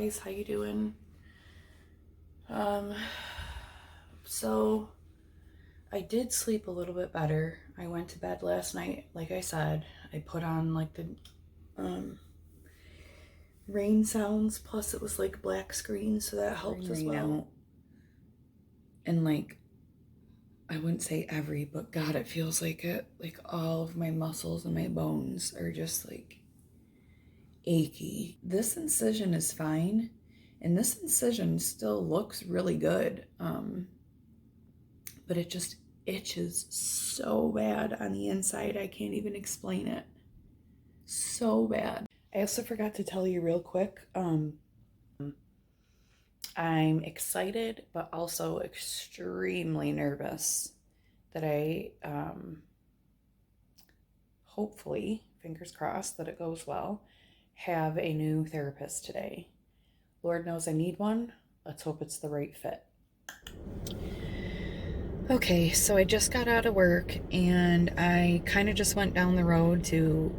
guys, how you doing? So I did sleep a little bit better. I went to bed last night, like I said. I put on like the rain sounds, plus it was like black screen, so that helped as well. And like, I wouldn't say every, but God, it feels like it. Like all of my muscles and my bones are just like achy. This incision is fine, and this incision still looks really good, but it just itches so bad on the inside. I can't even explain it. So bad. I also forgot to tell you real quick, I'm excited but also extremely nervous that I hopefully, fingers crossed that it goes well, have a new therapist today. Lord knows I need one. Let's hope it's the right fit. Okay, so I just got out of work and I kind of just went down the road to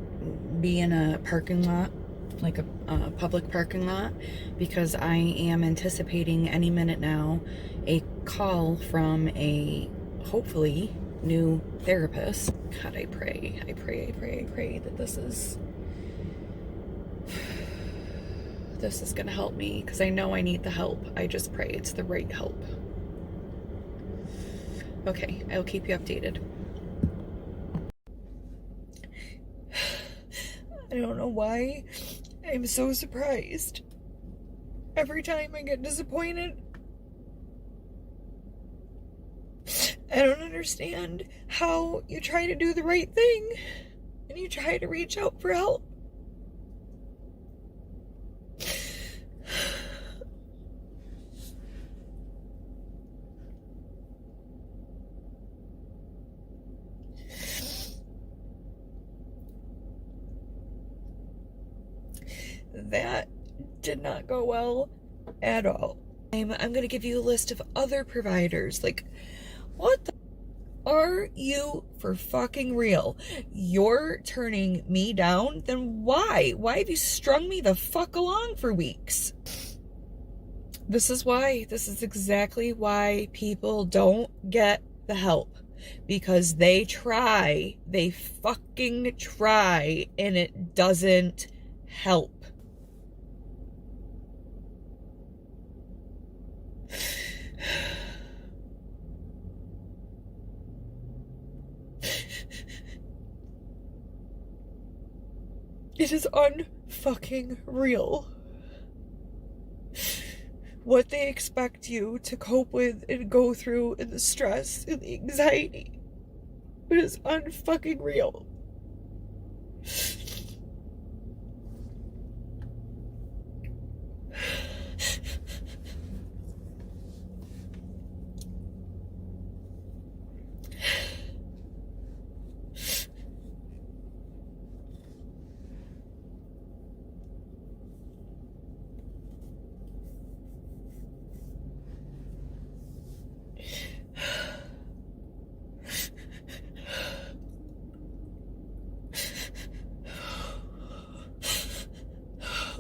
be in a parking lot, like a public parking lot, because I am anticipating any minute now a call from a hopefully new therapist. God, I pray that this is gonna help me, because I know I need the help. I just pray it's the right help. Okay, I'll keep you updated. I don't know why I'm so surprised. Every time I get disappointed. I don't understand how you try to do the right thing and you try to reach out for help. That did not go well at all. I'm going to give you a list of other providers. Like, what the are you for fucking real? You're turning me down? Then why? Why have you strung me the fuck along for weeks? This is why. This is exactly why people don't get the help. Because they try. They fucking try. And it doesn't help. It is unfucking real. What they expect you to cope with and go through, and the stress and the anxiety. It is unfucking real.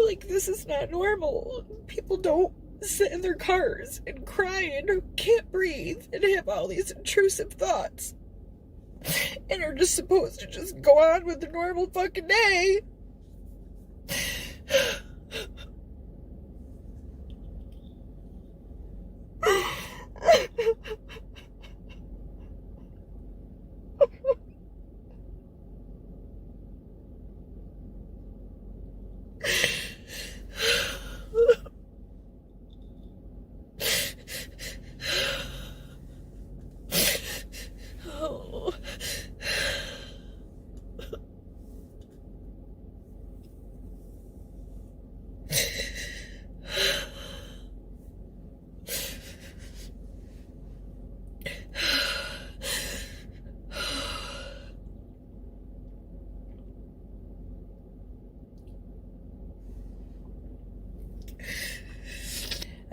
Like, this is not normal. People don't sit in their cars and cry and can't breathe and have all these intrusive thoughts and are just supposed to just go on with the normal fucking day. Oh.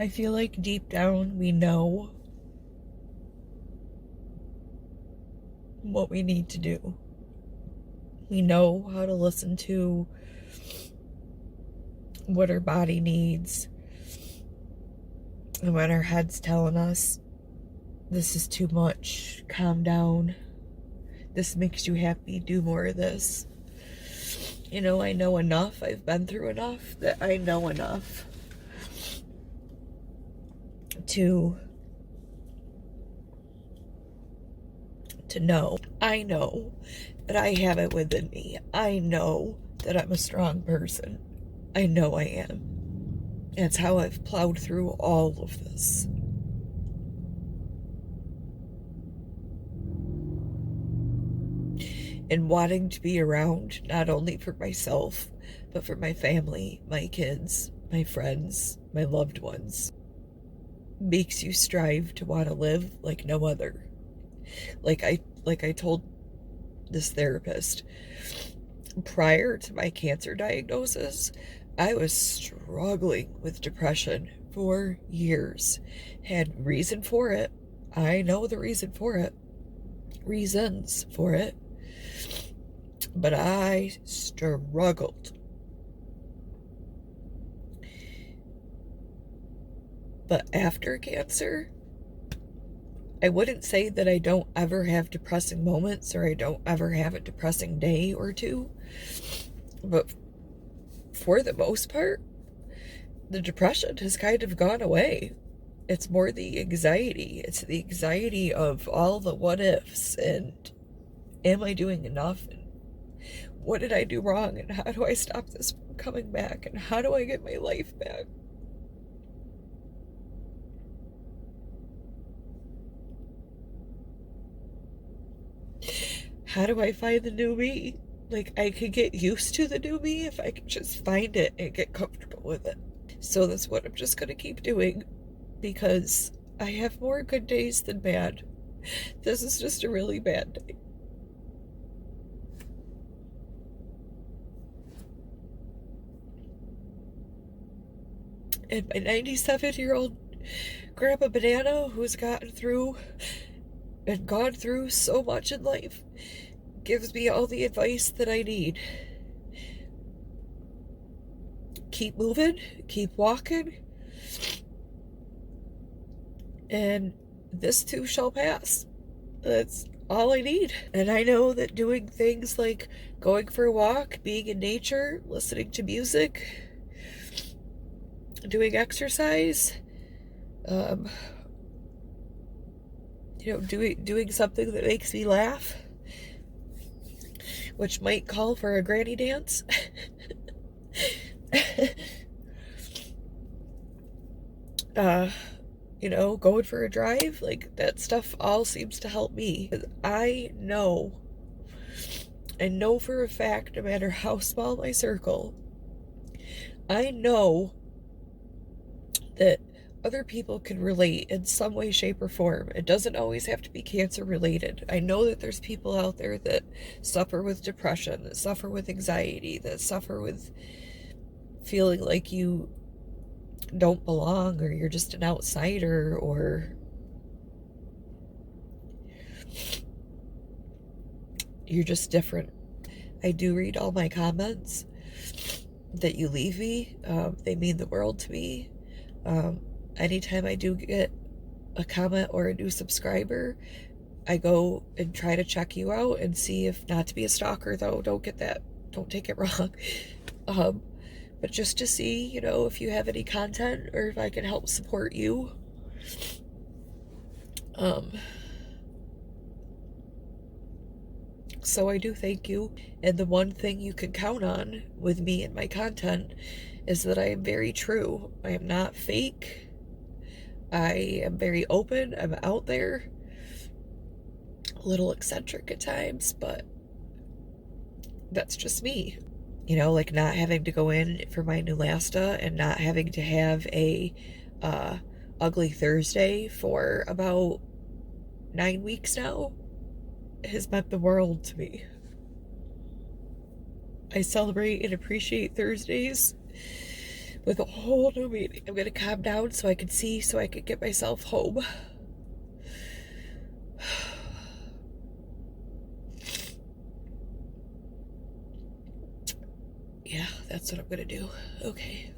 I feel like deep down we know what we need to do. We know how to listen to what our body needs. And when our head's telling us, this is too much, calm down, this makes you happy, do more of this. You know, I know enough, I've been through enough, that I know enough to know. I know that I have it within me. I know that I'm a strong person. I know I am. It's how I've plowed through all of this. And wanting to be around, not only for myself, but for my family, my kids, my friends, my loved ones, makes you strive to want to live like no other. Like I told this therapist, prior to my cancer diagnosis, I was struggling with depression for years. Had reason for it. I know the reason for it. Reasons for it. But I struggled. But after cancer, I wouldn't say that I don't ever have depressing moments or I don't ever have a depressing day or two. But for the most part, the depression has kind of gone away. It's more the anxiety. It's the anxiety of all the what ifs and am I doing enough? And what did I do wrong? And how do I stop this from coming back? And how do I get my life back? How do I find the new me? Like, I could get used to the new me if I could just find it and get comfortable with it. So that's what I'm just going to keep doing, because I have more good days than bad. This is just a really bad day. And my 97-year-old Grandpa Banana, who's gotten through and gone through so much in life, gives me all the advice that I need. Keep moving, keep walking, and this too shall pass. That's all I need. And I know that doing things like going for a walk, being in nature, listening to music, doing exercise, you know, doing something that makes me laugh, which might call for a granny dance. You know, going for a drive, like, that stuff all seems to help me. I know for a fact, no matter how small my circle, I know that other people can relate in some way, shape, or form. It doesn't always have to be cancer related. I know that there's people out there that suffer with depression, that suffer with anxiety, that suffer with feeling like you don't belong, or you're just an outsider, or you're just different. I do read all my comments that you leave me. They mean the world to me. Anytime I do get a comment or a new subscriber, I go and try to check you out and see if, not to be a stalker though, don't take it wrong, but just to see, you know, if you have any content or if I can help support you. So I do thank you. And the one thing you can count on with me and my content is that I am very true. I am not fake. I am very open. I'm out there. A little eccentric at times, but that's just me. You know, like not having to go in for my Neulasta and not having to have a ugly Thursday for about 9 weeks now has meant the world to me. I celebrate and appreciate Thursdays with a whole new meaning. I'm gonna calm down so I can see, so I can get myself home. Yeah, that's what I'm gonna do. Okay.